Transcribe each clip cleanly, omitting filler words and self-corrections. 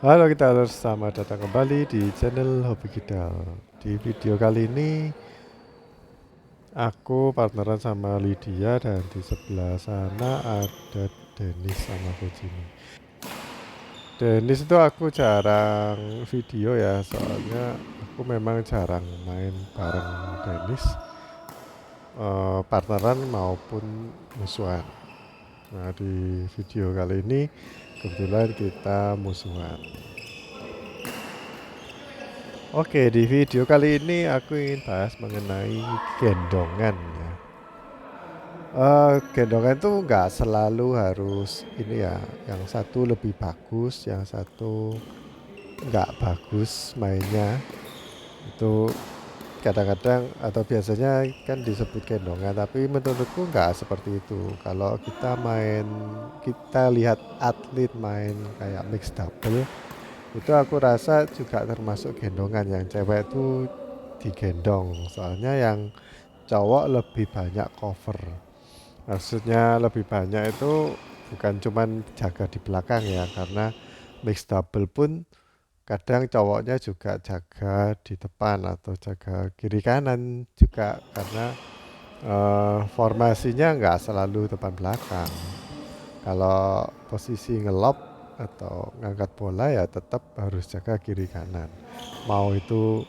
Halo kita selamat datang kembali di channel Hobi Kita. Di video kali ini aku partneran sama Lydia dan di sebelah sana ada Dennis sama Kojimi. Dennis itu aku jarang video ya, soalnya aku memang jarang main bareng Dennis, partneran maupun musuhan. Nah di video kali ini kebetulan kita musuhan. Oke, di video kali ini aku ingin bahas mengenai gendongan ya. Gendongan tuh nggak selalu harus ini ya, yang satu lebih bagus, yang satu nggak bagus mainnya. Itu kadang-kadang atau biasanya kan disebut gendongan, tapi menurutku nggak seperti itu. Kalau kita lihat atlet main kayak mixed double, itu aku rasa juga termasuk gendongan. Yang cewek itu digendong, soalnya yang cowok lebih banyak cover. Maksudnya lebih banyak itu bukan cuman jaga di belakang ya, karena mixed double pun kadang cowoknya juga jaga di depan atau jaga kiri kanan juga, karena formasinya nggak selalu depan belakang. Kalau posisi ngelob atau ngangkat bola ya tetap harus jaga kiri kanan. Mau itu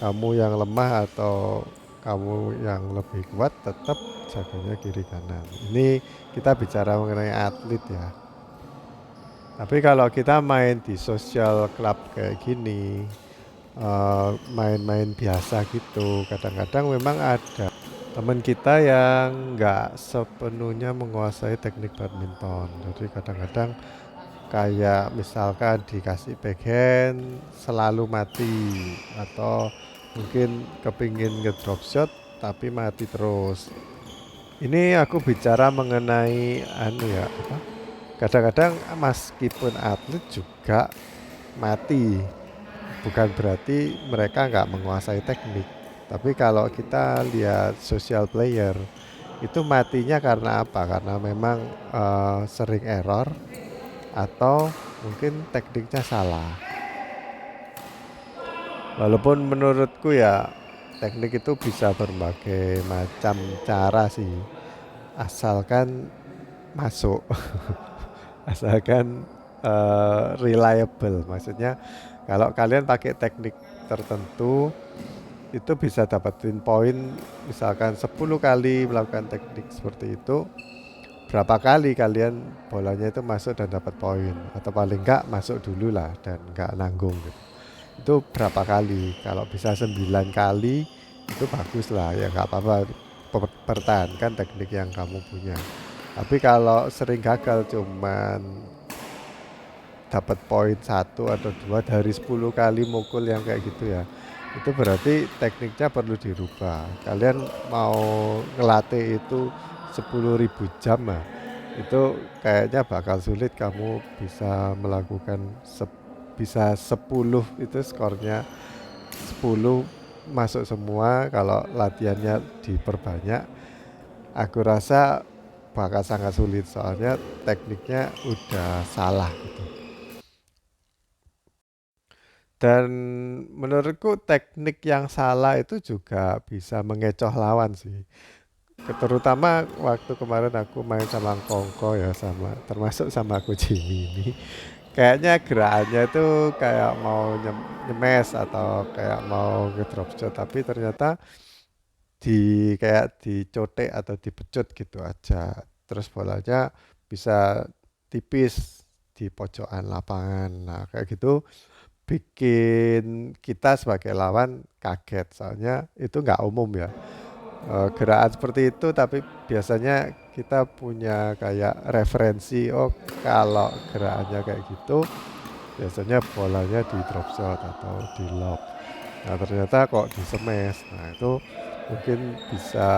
kamu yang lemah atau kamu yang lebih kuat, tetap jaganya kiri kanan. Ini kita bicara mengenai atlet ya. Tapi kalau kita main di social club kayak gini, main-main biasa gitu, kadang-kadang memang ada teman kita yang nggak sepenuhnya menguasai teknik badminton. Jadi kadang-kadang kayak misalkan dikasih backhand selalu mati, atau mungkin kepingin ngedrop shot tapi mati terus. Ini aku bicara mengenai anu ya, apa? Kadang-kadang meskipun atlet juga mati, bukan berarti mereka nggak menguasai teknik. Tapi kalau kita lihat social player, itu matinya karena apa? Karena memang sering error atau mungkin tekniknya salah. Walaupun menurutku ya teknik itu bisa berbagai macam cara sih, asalkan masuk, asalkan reliable. Maksudnya kalau kalian pakai teknik tertentu itu bisa dapetin poin, misalkan 10 kali melakukan teknik seperti itu, berapa kali kalian bolanya itu masuk dan dapat poin, atau paling enggak masuk dulu lah dan enggak nanggung gitu. Itu berapa kali? Kalau bisa 9 kali itu bagus lah, ya nggak apa-apa, pertahankan teknik yang kamu punya. Tapi kalau sering gagal, cuman dapat poin satu atau dua dari 10 kali mukul yang kayak gitu ya, itu berarti tekniknya perlu dirubah. Kalian mau ngelatih itu 10.000 jam lah, itu kayaknya bakal sulit kamu bisa melakukan bisa 10 itu skornya 10 masuk semua. Kalau latihannya diperbanyak, aku rasa bakal sangat sulit, soalnya tekniknya udah salah gitu. Dan menurutku teknik yang salah itu juga bisa mengecoh lawan sih. Terutama waktu kemarin aku main sama Kongko ya, sama termasuk sama aku Jimmy ini. Kayaknya gerakannya itu kayak mau nyemes atau kayak mau ngedrop shot, tapi ternyata kayak dicotek atau dipecut gitu aja. Terus bolanya bisa tipis di pojokan lapangan. Nah, kayak gitu bikin kita sebagai lawan kaget, soalnya itu nggak umum ya, gerakan seperti itu. Tapi biasanya kita punya kayak referensi, oh kalau gerakannya kayak gitu biasanya bolanya di drop shot atau di lob. Nah ternyata kok di smash. Nah itu mungkin bisa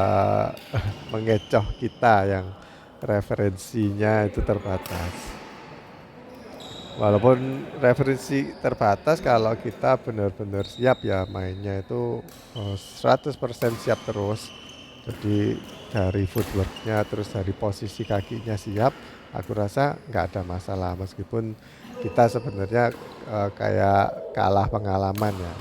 mengecoh kita yang referensinya itu terbatas. Walaupun referensi terbatas, kalau kita benar-benar siap ya mainnya itu 100% siap terus, Jadi dari footworknya terus dari posisi kakinya siap, aku rasa nggak ada masalah meskipun kita sebenarnya kayak kalah pengalaman ya,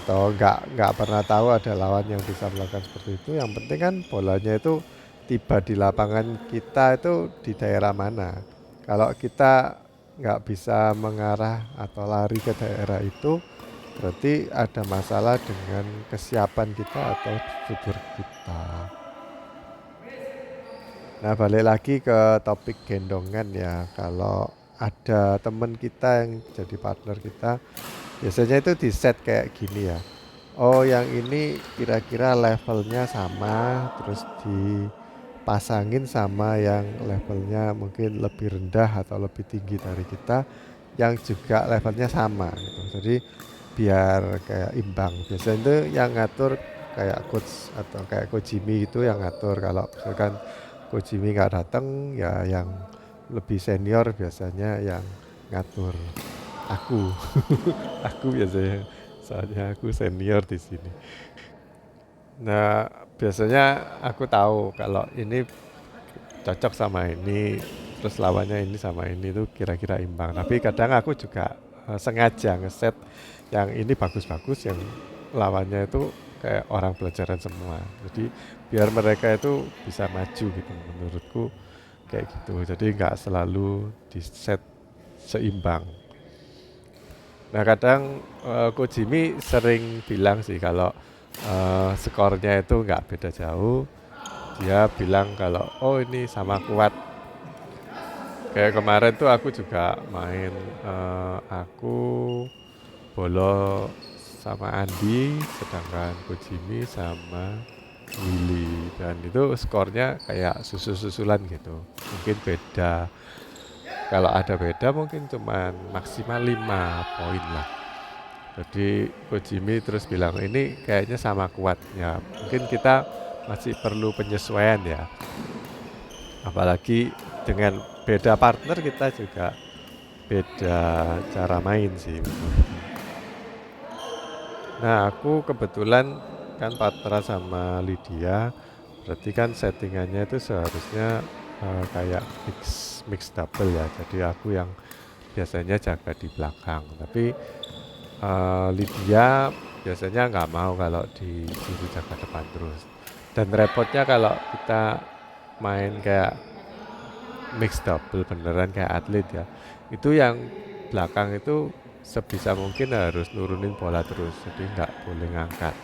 atau nggak pernah tahu ada lawan yang bisa melakukan seperti itu. Yang penting kan bolanya itu tiba di lapangan kita itu di daerah mana. Kalau kita nggak bisa mengarah atau lari ke daerah itu, berarti ada masalah dengan kesiapan kita atau fitur kita. Nah, balik lagi ke topik gendongan ya. Kalau ada teman kita yang jadi partner kita, biasanya itu di set kayak gini ya. Oh, yang ini kira-kira levelnya sama, terus dipasangin sama yang levelnya mungkin lebih rendah atau lebih tinggi dari kita, yang juga levelnya sama gitu. Jadi biar kayak imbang. Biasanya itu yang ngatur kayak coach atau kayak coach Jimmy itu yang ngatur. Kalau misalkan coach Jimmy nggak datang, ya yang lebih senior biasanya yang ngatur. Aku, aku biasanya, soalnya aku senior di sini. Nah, biasanya aku tahu kalau ini cocok sama ini, terus lawannya ini sama ini itu kira-kira imbang. Tapi kadang aku juga sengaja ngeset yang ini bagus-bagus, yang lawannya itu kayak orang pelajaran semua. Jadi biar mereka itu bisa maju gitu menurutku kayak gitu. Jadi nggak selalu di set seimbang. Nah kadang Coach Jimmy sering bilang sih kalau skornya itu nggak beda jauh. Dia bilang kalau oh ini sama kuat. Kayak kemarin tuh aku juga main, aku Bolo sama Andi, sedangkan Coach Jimmy sama Willy, dan itu skornya kayak susul-susulan gitu. Mungkin beda, kalau ada beda mungkin cuman maksimal 5 poin lah. Jadi Coach Jimmy terus bilang ini kayaknya sama kuatnya. Mungkin kita masih perlu penyesuaian ya. Apalagi dengan beda partner kita juga beda cara main sih. Nah aku kebetulan kan partneran sama Lydia, berarti kan settingannya itu seharusnya kayak mix double ya. Jadi aku yang biasanya jaga di belakang, tapi Lydia biasanya nggak mau kalau disuruh jaga depan terus. Dan repotnya kalau kita main kayak mix double beneran kayak atlet ya, itu yang belakang itu sebisa mungkin harus nurunin bola terus, jadi nggak boleh ngangkat.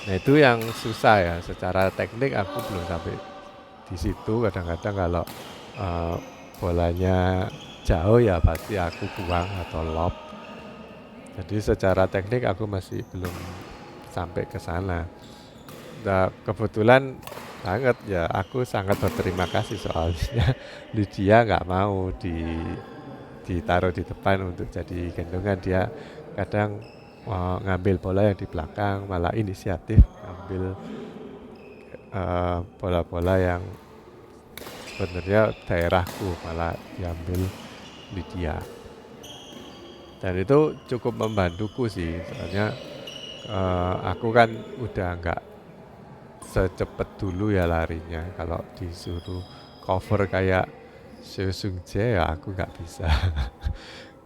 Nah itu yang susah ya, secara teknik aku belum sampai di situ. Kadang-kadang kalau uh, bolanya jauh ya pasti aku buang atau lob. Jadi secara teknik aku masih belum sampai ke sana. Nah, kebetulan banget ya, aku sangat berterima kasih soalnya Lydia nggak mau ditaruh di depan untuk jadi gendongan. Dia kadang ngambil bola yang di belakang, malah inisiatif ngambil bola-bola yang sebenarnya daerahku, malah diambil Lydia. Dan itu cukup membantuku sih, soalnya aku kan udah nggak secepat dulu ya larinya. Kalau disuruh cover kayak Seo Sung Jae ya aku nggak bisa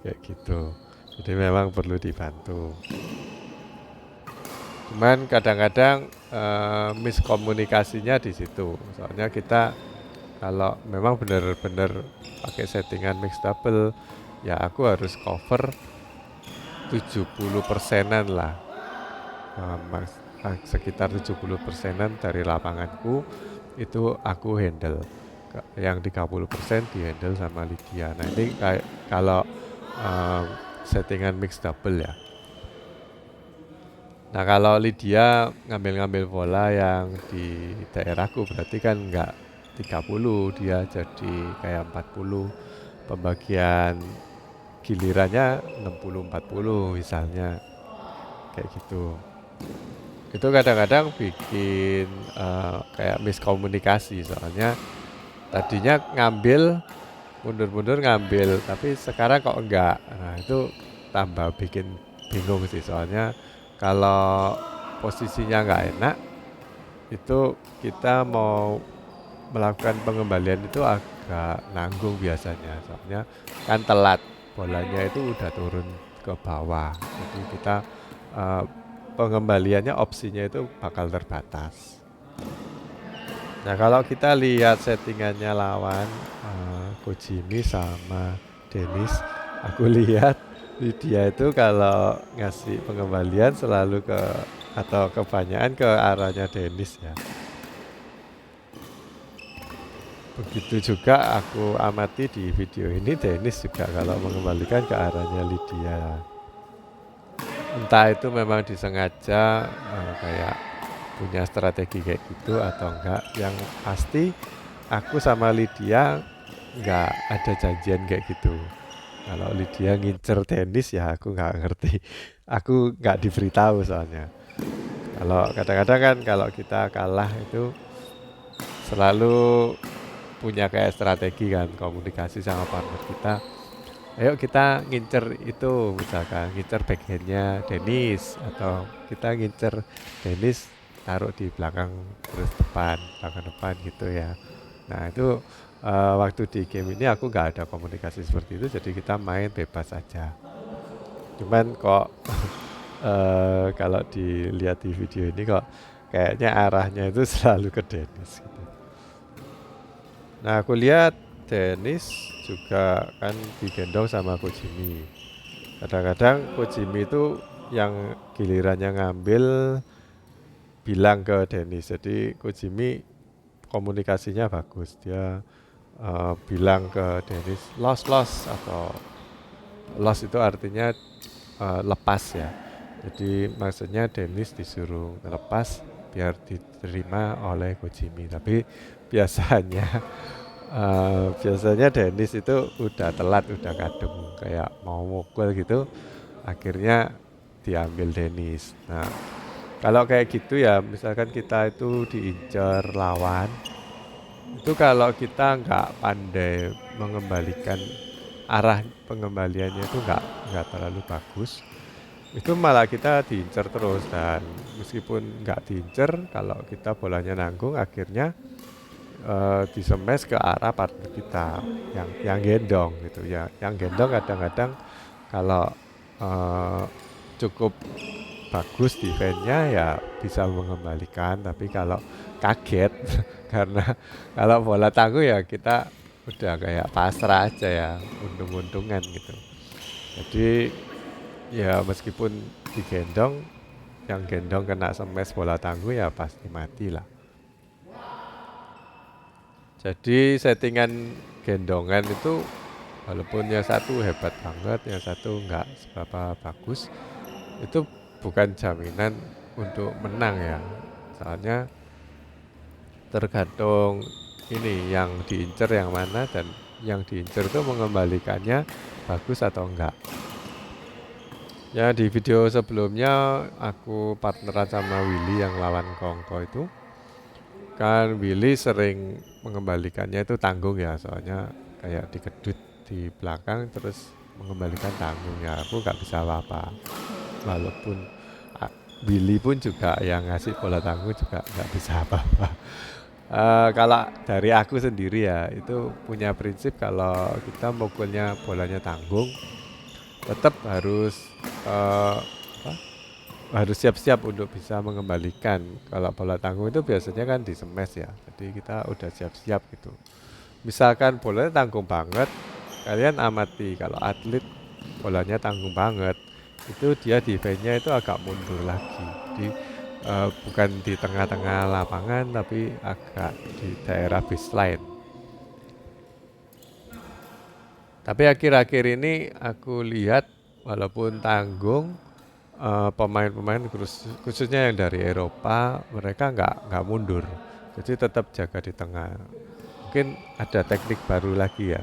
kayak gitu. Jadi memang perlu dibantu. Cuman kadang-kadang miskomunikasinya di situ. Soalnya kita kalau memang benar-benar pakai settingan mix double, ya aku harus cover 70%-an lah, sekitar 70%-an dari lapanganku itu aku handle. Yang 30% di handle sama Lydia. Nah ini kayak kalau settingan mix double ya. Nah kalau Lydia ngambil-ngambil bola yang di daerahku, berarti kan enggak 30, dia jadi kayak 40. Pembagian gilirannya 60-40 misalnya, kayak gitu. Itu kadang-kadang bikin kayak miskomunikasi, soalnya tadinya ngambil, mundur-mundur ngambil, tapi sekarang kok enggak. Nah itu tambah bikin bingung sih, soalnya kalau posisinya nggak enak, itu kita mau melakukan pengembalian itu agak nanggung biasanya. Soalnya kan telat, bolanya itu udah turun ke bawah. Jadi kita eh, pengembaliannya opsinya itu bakal terbatas. Nah kalau kita lihat settingannya lawan Kojimi sama Dennis, aku lihat Lydia itu kalau ngasih pengembalian selalu ke atau kebanyakan ke arahnya Dennis ya. Begitu juga aku amati di video ini, Dennis juga kalau mengembalikan ke arahnya Lydia. Entah itu memang disengaja kayak punya strategi kayak gitu atau enggak. Yang pasti aku sama Lydia enggak ada janjian kayak gitu. Kalau Lydia ngincer Dennis ya aku nggak ngerti. Aku nggak diberitahu soalnya. Kalau kadang-kadang kan kalau kita kalah itu selalu punya kayak strategi kan komunikasi sama partner kita. Ayo kita ngincer itu misalkan ngincer backhandnya Dennis atau kita ngincer Dennis taruh di belakang terus belakang depan gitu ya. Nah itu waktu di game ini aku nggak ada komunikasi seperti itu, jadi kita main bebas saja. Cuman kok kalau dilihat di video ini kok kayaknya arahnya itu selalu ke Dennis gitu. Nah aku lihat Dennis juga kan digendong sama Kojimi. Kadang-kadang Kojimi itu yang gilirannya ngambil bilang ke Dennis. Jadi Kojimi komunikasinya bagus. Dia bilang ke Dennis loss atau loss itu artinya lepas ya. Jadi maksudnya Dennis disuruh lepas biar diterima oleh Kojimi. Tapi biasanya Dennis itu udah telat, udah kadung kayak mau mukul gitu, akhirnya diambil Dennis. Nah, kalau kayak gitu ya, misalkan kita itu diincar lawan, itu kalau kita nggak pandai mengembalikan arah pengembaliannya itu nggak terlalu bagus, itu malah kita diincar terus dan meskipun nggak diincar, kalau kita bolanya nanggung, akhirnya disemes ke arah partner kita yang gendong gitu ya. Yang gendong kadang-kadang kalau cukup bagus defense-nya ya bisa mengembalikan, tapi kalau kaget karena kalau bola tangguh ya kita udah kayak pasrah aja ya, untung-untungan gitu. Jadi ya meskipun digendong, yang gendong kena semes bola tangguh ya pasti mati lah. Jadi settingan gendongan itu walaupun yang satu hebat banget, yang satu enggak seberapa bagus, itu bukan jaminan untuk menang ya. Soalnya tergantung ini yang diincer yang mana dan yang diincer itu mengembalikannya bagus atau enggak. Ya di video sebelumnya aku partneran sama Willy yang lawan Kongko itu. Kan Willy sering mengembalikannya itu tanggung ya, soalnya kayak dikedut di belakang terus mengembalikan tanggung ya, aku nggak bisa apa-apa. Walaupun Willy pun juga yang ngasih bola tanggung juga nggak bisa apa-apa. Kalau dari aku sendiri ya, itu punya prinsip kalau kita mukulnya bolanya tanggung, tetap harus harus siap-siap untuk bisa mengembalikan. Kalau bola tanggung itu biasanya kan di smash ya, jadi kita udah siap-siap gitu. Misalkan bolanya tanggung banget, kalian amati kalau atlet bolanya tanggung banget, itu dia defense-nya itu agak mundur lagi. Jadi bukan di tengah-tengah lapangan, tapi agak di daerah baseline. Tapi akhir-akhir ini aku lihat walaupun tanggung, pemain-pemain khususnya yang dari Eropa mereka nggak mundur, jadi tetap jaga di tengah. Mungkin ada teknik baru lagi ya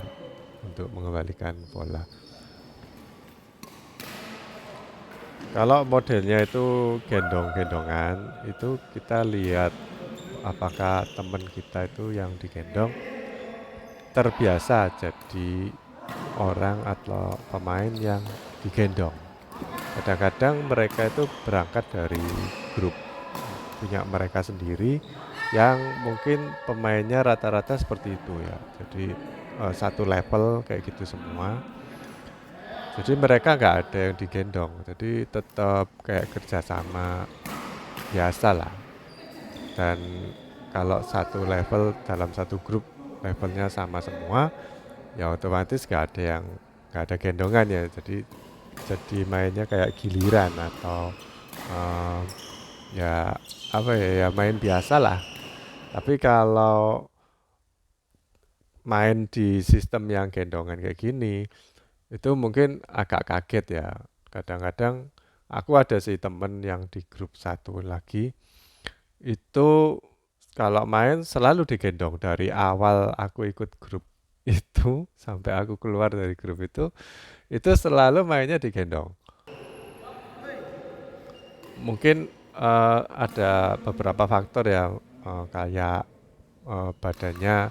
untuk mengembalikan bola. Kalau modelnya itu gendong-gendongan, itu kita lihat apakah teman kita itu yang digendong terbiasa jadi orang atau pemain yang digendong. Kadang-kadang mereka itu berangkat dari grup punya mereka sendiri yang mungkin pemainnya rata-rata seperti itu ya. Jadi satu level kayak gitu semua. Jadi mereka nggak ada yang digendong. Jadi tetap kayak kerjasama biasa lah. Dan kalau satu level dalam satu grup levelnya sama semua, ya otomatis nggak ada gendongan ya. Jadi mainnya kayak giliran atau eh, ya apa ya main biasa lah. Tapi kalau main di sistem yang gendongan kayak gini, itu mungkin agak kaget ya. Kadang-kadang aku ada sih temen yang di grup satu lagi, itu kalau main selalu digendong dari awal aku ikut grup itu sampai aku keluar dari grup itu selalu mainnya digendong. Mungkin ada beberapa faktor ya, kayak badannya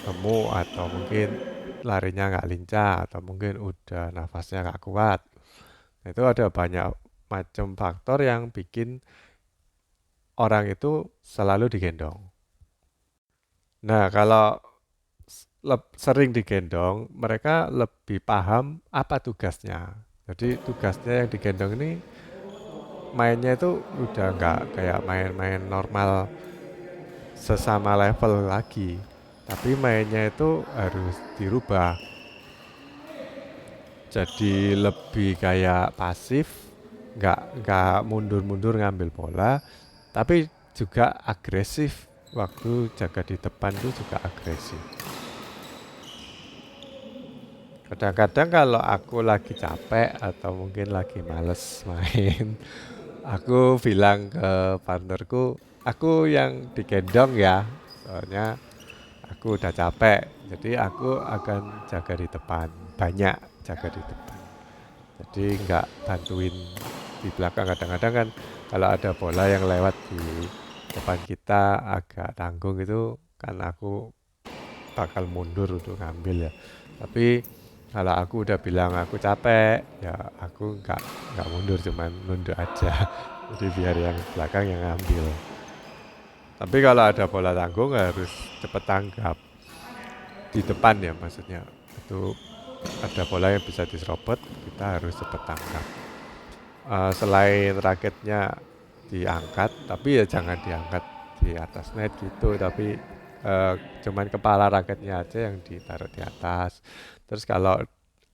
gemuk atau mungkin larinya nggak lincah atau mungkin udah nafasnya nggak kuat. Nah, itu ada banyak macam faktor yang bikin orang itu selalu digendong. Nah, kalau sering digendong, mereka lebih paham apa tugasnya. Jadi tugasnya yang digendong ini mainnya itu udah nggak kayak main-main normal sesama level lagi. Tapi mainnya itu harus dirubah. Jadi lebih kayak pasif, nggak mundur-mundur ngambil bola, tapi juga agresif. Waktu jaga di depan itu juga agresif. Kadang-kadang kalau aku lagi capek atau mungkin lagi males main, aku bilang ke partnerku, aku yang digendong ya, soalnya aku udah capek. Jadi aku akan jaga di depan, banyak jaga di depan. Jadi nggak bantuin di belakang. Kadang-kadang kan kalau ada bola yang lewat di depan kita agak tanggung itu kan aku bakal mundur untuk ngambil ya. Tapi kalau aku udah bilang aku capek, ya aku nggak mundur, cuman nunduk aja. Jadi biar yang belakang yang ngambil. Tapi kalau ada bola tanggung harus cepet tanggap di depan ya maksudnya. Itu ada bola yang bisa diserobot, kita harus cepet tangkap. Selain raketnya diangkat, tapi ya jangan diangkat di atas net gitu, tapi cuman kepala raketnya aja yang ditaruh di atas. Terus kalau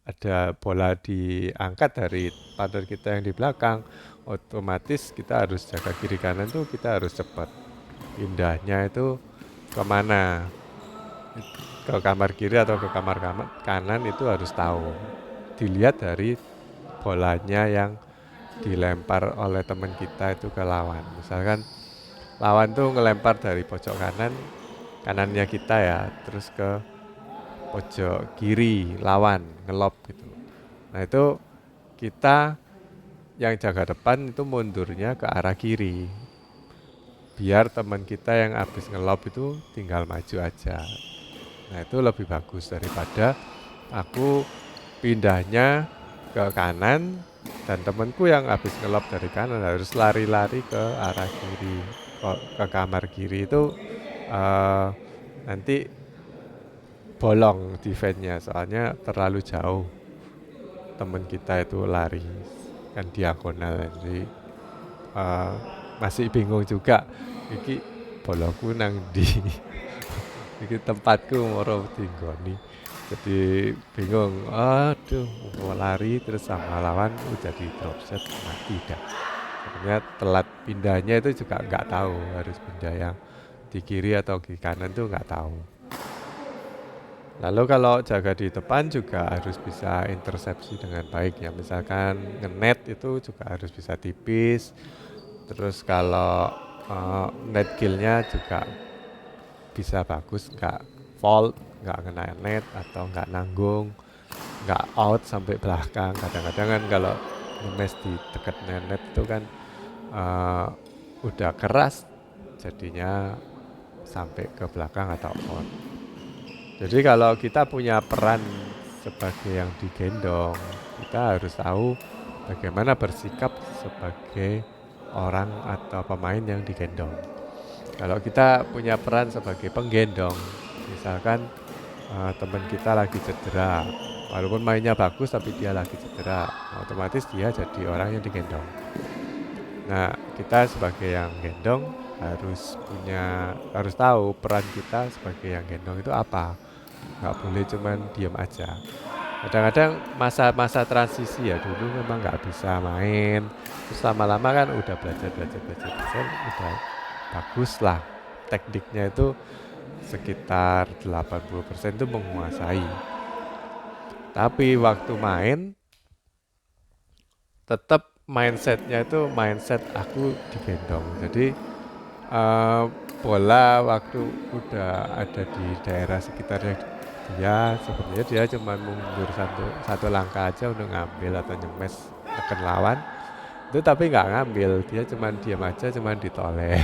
ada bola diangkat dari partner kita yang di belakang, otomatis kita harus jaga kiri kanan tuh kita harus cepat. Pindahnya itu kemana? Ke kamar kiri atau ke kamar kanan itu harus tahu. Dilihat dari bolanya yang dilempar oleh teman kita itu ke lawan. Misalkan lawan tuh ngelempar dari pojok kanan, kanannya kita ya, terus ke pojok kiri lawan ngelop gitu. Nah itu kita yang jaga depan itu mundurnya ke arah kiri. Biar teman kita yang habis ngelop itu tinggal maju aja. Nah itu lebih bagus daripada aku pindahnya ke kanan dan temanku yang habis ngelop dari kanan harus lari-lari ke arah kiri, ke kamar kiri itu nanti bolong defense-nya soalnya terlalu jauh teman kita itu lari kan diagonal, jadi masih bingung juga iki bolongku nang di iki tempatku moro tinggoni. Jadi bingung, aduh mau lari terus sama lawan udah di drop set mati dah. Sebenarnya telat pindahnya itu juga nggak tahu harus pindah yang di kiri atau di kanan tuh nggak tahu. Lalu kalau jaga di depan juga harus bisa intersepsi dengan baik ya. Misalkan nge-net itu juga harus bisa tipis. Terus kalau net kill-nya juga bisa bagus, nggak fault, nggak kena net atau nggak nanggung, nggak out sampai belakang. Kadang-kadang kan kalau nge-match di dekat net itu kan udah keras jadinya sampai ke belakang atau out. Jadi kalau kita punya peran sebagai yang digendong, kita harus tahu bagaimana bersikap sebagai orang atau pemain yang digendong. Kalau kita punya peran sebagai penggendong, misalkan teman kita lagi cedera, walaupun mainnya bagus tapi dia lagi cedera, otomatis dia jadi orang yang digendong. Nah, kita sebagai yang gendong harus tahu peran kita sebagai yang gendong itu apa. Nggak boleh cuman diam aja. Kadang-kadang masa-masa transisi ya, dulu memang nggak bisa main, terus lama-lama kan udah belajar, udah bagus lah. Tekniknya itu sekitar 80% itu menguasai. Tapi waktu main, tetap mindsetnya itu mindset aku digendong. Jadi bola waktu udah ada di daerah sekitarnya dia, sebenarnya dia cuma mundur satu langkah aja untuk ngambil atau nyemes tekan lawan itu, tapi nggak ngambil, dia cuma diam aja, cuma ditoleh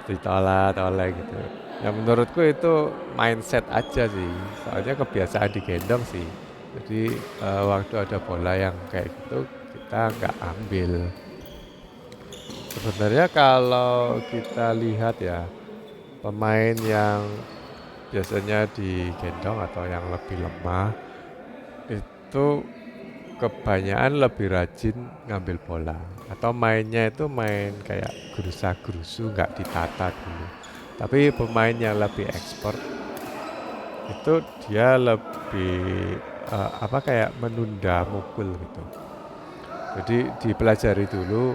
ditolak gitu. Ya menurutku itu mindset aja sih, soalnya kebiasaan digendong sih. Jadi waktu ada bola yang kayak gitu kita nggak ambil. Sebenarnya kalau kita lihat ya, pemain yang biasanya digendong atau yang lebih lemah itu kebanyakan lebih rajin ngambil bola, atau mainnya itu main kayak gerusa-gerusu, nggak ditata dulu. Tapi pemain yang lebih expert itu dia lebih kayak menunda mukul gitu. Jadi dipelajari dulu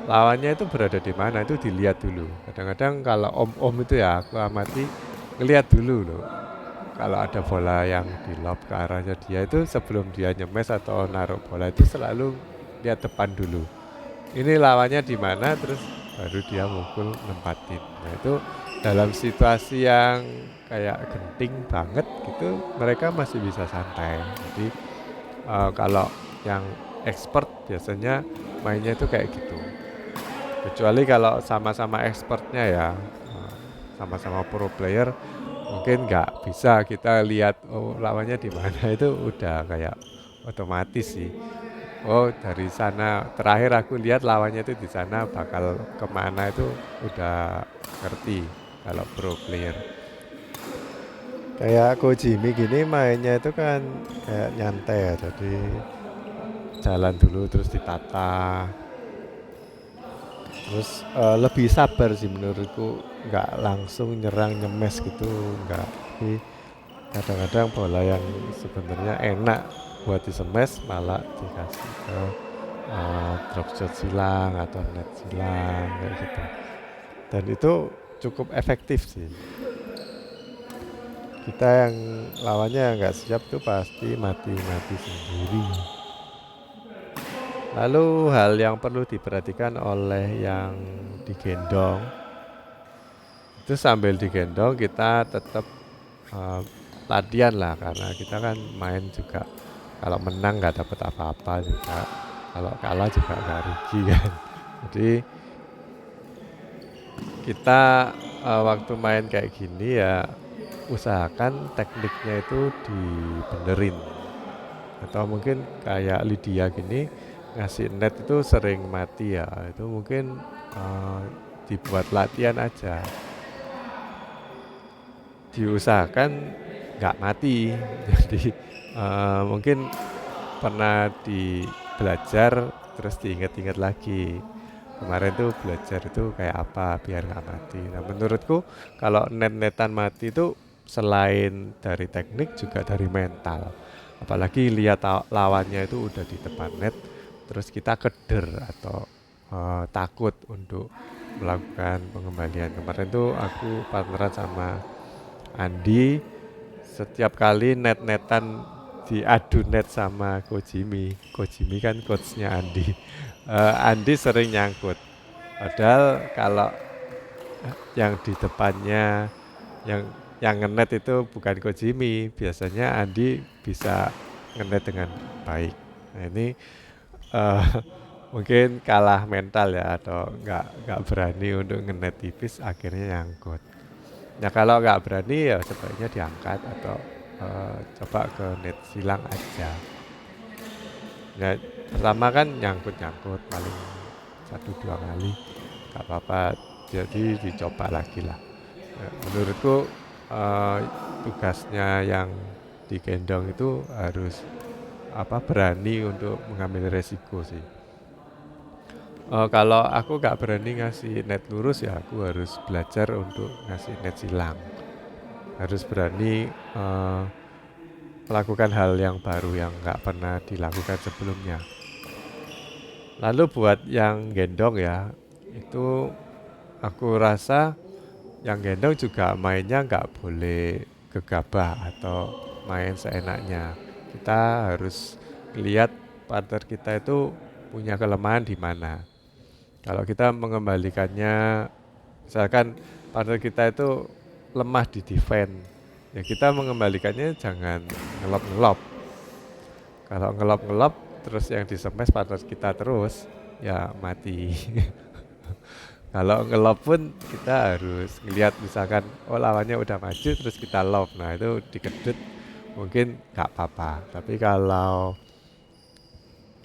lawannya itu berada di mana, itu dilihat dulu. Kadang-kadang kalau om-om itu ya aku amati, ngelihat dulu loh. Kalau ada bola yang di lob ke arahnya dia, itu sebelum dia nyemes atau naruh bola itu selalu lihat depan dulu. Ini lawannya di mana, terus baru dia mukul nempatin. Nah itu dalam situasi yang kayak genting banget gitu, mereka masih bisa santai. Jadi kalau yang expert biasanya mainnya itu kayak gitu. Kecuali kalau sama-sama expertnya ya, sama-sama pro player, mungkin nggak bisa kita lihat lawannya di mana, itu udah kayak otomatis sih. Oh dari sana terakhir aku lihat lawannya itu di sana, bakal kemana itu udah ngerti kalau pro player. Kayak Coach Jimmy gini mainnya itu kan kayak nyantai ya, jadi jalan dulu terus ditata. Terus lebih sabar sih menurutku, nggak langsung nyerang nyemes gitu, nggak. Tapi kadang-kadang bola yang sebenarnya enak buat disemes malah dikasih ke drop shot silang atau net silang kayak gitu. Dan itu cukup efektif sih. Kita yang lawannya nggak siap tuh pasti mati-mati sendiri. Lalu hal yang perlu diperhatikan oleh yang digendong, itu sambil digendong kita tetap latihan lah, karena kita kan main juga, kalau menang nggak dapat apa-apa juga, kalau kalah juga nggak rugi kan. Jadi kita waktu main kayak gini ya usahakan tekniknya itu dibenerin, atau mungkin kayak Lydia gini ngasih net itu sering mati ya, itu mungkin dibuat latihan aja, diusahakan nggak mati. Jadi mungkin pernah belajar terus diingat-ingat lagi, kemarin tuh belajar itu kayak apa biar nggak mati. Nah menurutku kalau net-netan mati itu selain dari teknik juga dari mental. Apalagi lihat lawannya itu udah di depan net, terus kita keder atau takut untuk melakukan pengembalian. Kemarin tuh aku partneran sama Andi, setiap kali net-netan diadu net sama Coach Jimmy. Coach Jimmy kan coachnya Andi. Andi sering nyangkut. Padahal kalau yang di depannya yang ngenet itu bukan Coach Jimmy, biasanya Andi bisa ngenet dengan baik. Nah ini mungkin kalah mental ya, atau nggak berani untuk ngenet tipis, akhirnya nyangkut. Nah kalau nggak berani ya sebaiknya diangkat atau coba ke net silang aja. Nah pertama kan nyangkut paling satu dua kali nggak apa-apa, jadi dicoba lagi lah. Menurutku eh, tugasnya yang digendong itu harus berani untuk mengambil resiko sih. Kalau aku nggak berani ngasih net lurus ya aku harus belajar untuk ngasih net silang. Harus berani melakukan hal yang baru yang nggak pernah dilakukan sebelumnya. Lalu buat yang gendong ya, itu aku rasa yang gendong juga mainnya nggak boleh gegabah atau main seenaknya. Kita harus lihat partner kita itu punya kelemahan di mana. Kalau kita mengembalikannya, misalkan partner kita itu lemah di defense, ya kita mengembalikannya jangan ngelop-ngelop. Kalau ngelop-ngelop terus yang disemes partner kita terus, ya mati. Kalau ngelop pun kita harus ngelihat misalkan lawannya udah maju terus kita lob. Nah itu dikedut mungkin nggak apa-apa. Tapi kalau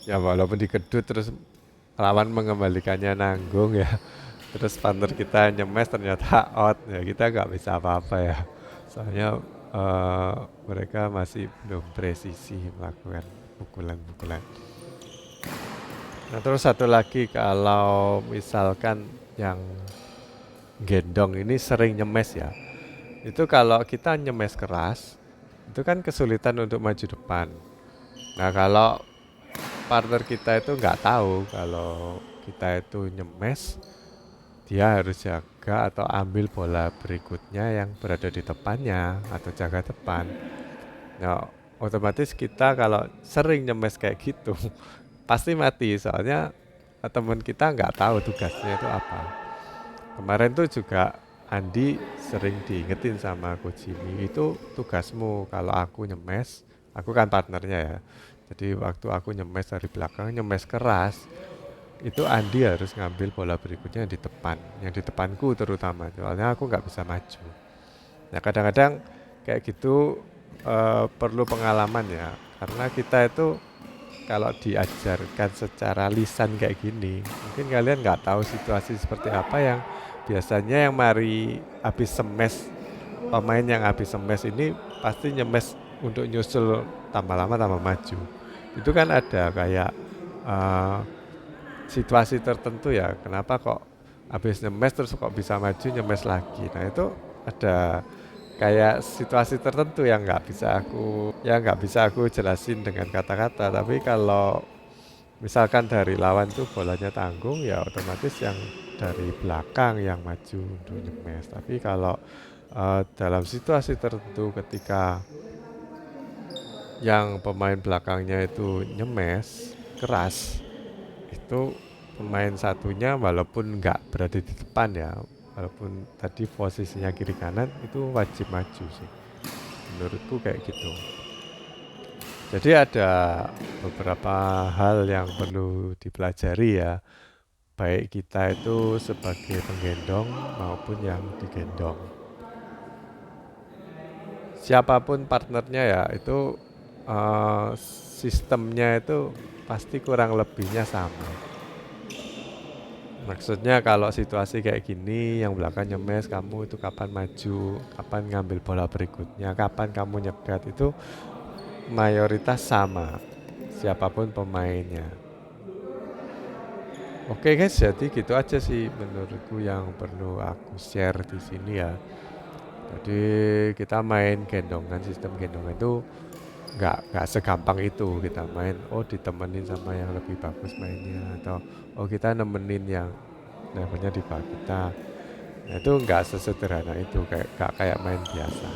ya walaupun dikedut terus lawan mengembalikannya nanggung ya, terus partner kita nyemes ternyata out, ya kita nggak bisa apa-apa ya. Soalnya mereka masih belum presisi melakukan pukulan-pukulan. Nah terus satu lagi, kalau misalkan yang gendong ini sering nyemes ya, itu kalau kita nyemes keras itu kan kesulitan untuk maju depan. Nah kalau partner kita itu nggak tahu kalau kita itu nyemes, dia harus jaga atau ambil bola berikutnya yang berada di depannya atau jaga depan. Nah otomatis kita kalau sering nyemes kayak gitu pasti mati, soalnya teman kita nggak tahu tugasnya itu apa. Kemarin tuh juga Andi sering diingetin sama Coach Jimmy, itu tugasmu kalau aku nyemes, aku kan partnernya ya. Jadi waktu aku nyemes dari belakang, nyemes keras, itu Andi harus ngambil bola berikutnya yang di depanku terutama, soalnya aku nggak bisa maju. Nah kadang-kadang kayak gitu perlu pengalaman ya, karena kita itu kalau diajarkan secara lisan kayak gini, mungkin kalian nggak tahu situasi seperti apa yang biasanya yang mari habis semes, pemain yang habis semes ini pasti nyemes untuk nyusul tambah lama tambah maju. Itu kan ada kayak uh, situasi tertentu ya, kenapa kok habis nyemes terus kok bisa maju nyemes lagi. Nah itu ada kayak situasi tertentu yang nggak bisa aku jelasin dengan kata-kata. Tapi kalau misalkan dari lawan tuh bolanya tanggung, ya otomatis yang dari belakang yang maju untuk nyemes. Tapi kalau dalam situasi tertentu ketika yang pemain belakangnya itu nyemes keras, itu pemain satunya walaupun nggak berada di depan ya, walaupun tadi posisinya kiri kanan, itu wajib maju sih. Menurutku kayak gitu. Jadi ada beberapa hal yang perlu dipelajari ya, baik kita itu sebagai penggendong maupun yang digendong. Siapapun partnernya ya, itu sistemnya itu pasti kurang lebihnya sama. Maksudnya kalau situasi kayak gini, yang belakang nyemes, kamu itu kapan maju, kapan ngambil bola berikutnya, kapan kamu nyegat, itu mayoritas sama, siapapun pemainnya. Oke guys, jadi gitu aja sih menurutku yang perlu aku share di sini ya. Jadi kita main gendongan, sistem gendongan itu nggak segampang itu kita main. Oh ditemenin sama yang lebih bagus mainnya, atau oh kita nemenin yang levelnya di bawah kita. Nah, itu nggak sesederhana itu, kayak main biasa.